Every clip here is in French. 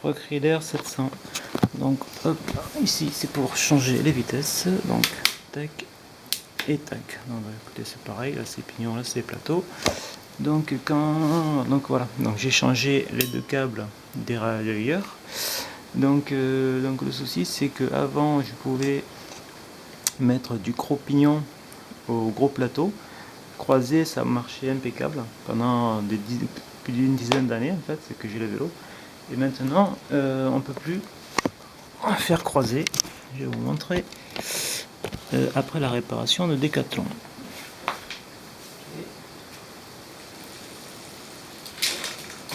Rockreader 700. Donc hop, ici c'est pour changer les vitesses. Donc tac et tac. Donc écoutez, c'est pareil, là c'est pignon, là c'est plateau. Donc voilà, donc j'ai changé les deux câbles des relayeurs. Donc le souci c'est que avant je pouvais mettre du gros pignon au gros plateau. Croisé, ça marchait impeccable pendant plus d'une dizaine d'années en fait, c'est que j'ai le vélo. Et maintenant on peut plus faire croiser. Je vais vous montrer après la réparation de Decathlon.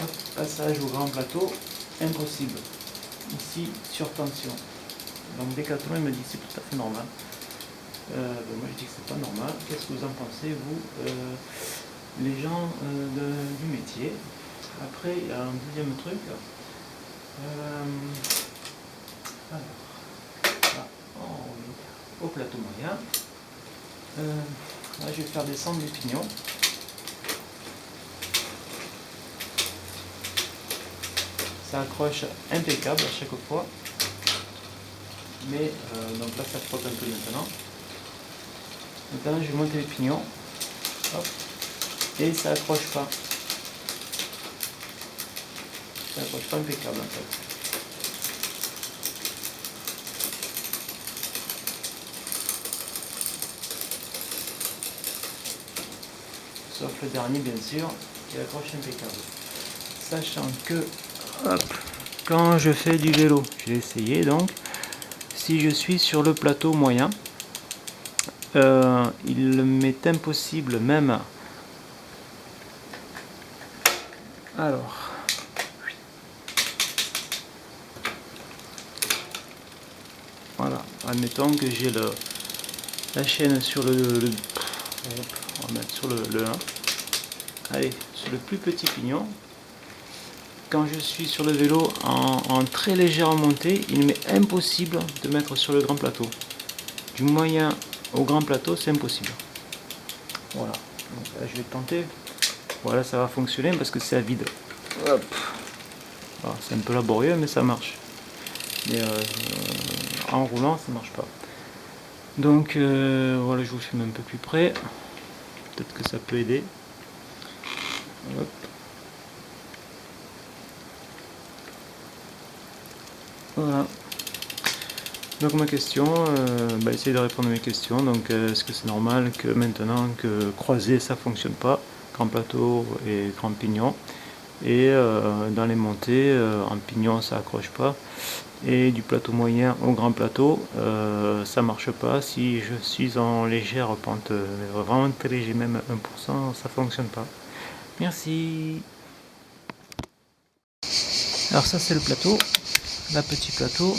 Hop, passage au grand plateau, impossible. Ici sur tension. Donc Decathlon il me dit c'est tout à fait normal. Moi je dis que c'est pas normal. Qu'est-ce que vous en pensez vous, les gens du métier? Après il y a un deuxième truc. Au plateau moyen, là je vais faire descendre les pignons. Ça accroche impeccable à chaque fois, mais donc là ça frotte un peu maintenant. Maintenant je vais monter les pignons. Hop, et ça accroche pas. Ça accroche pas impeccable en fait. Sauf le dernier bien sûr, qui accroche impeccable. Sachant que, hop, quand je fais du vélo, j'ai essayé donc, si je suis sur le plateau moyen, il m'est impossible même, alors, voilà, admettons que j'ai la chaîne sur on va mettre sur le 1, allez, sur le plus petit pignon. Quand je suis sur le vélo en très légère montée, il m'est impossible de mettre sur le grand plateau. Du moyen au grand plateau, c'est impossible. Voilà, donc là, je vais tenter. Voilà, ça va fonctionner parce que c'est à vide. Hop. C'est un peu laborieux, mais ça marche. Mais en roulant, ça marche pas. Donc voilà, je vous filme un peu plus près. Peut-être que ça peut aider. Hop. Voilà. Donc ma question, essayez de répondre à mes questions. Donc est-ce que c'est normal que maintenant que croisé ça fonctionne pas, grand plateau et grand pignon, et dans les montées en pignon ça accroche pas, et du plateau moyen au grand plateau ça marche pas. Si je suis en légère pente, vraiment très léger, même 1%, ça fonctionne pas. Merci. Alors ça c'est le plateau, la petit plateau.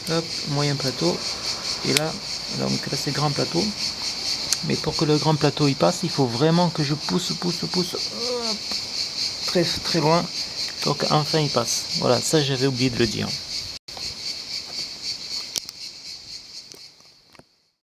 Hop, moyen plateau, et là c'est grand plateau, mais pour que le grand plateau y passe, il faut vraiment que je pousse, hop, très loin, pour qu'enfin il passe. Voilà, ça j'avais oublié de le dire.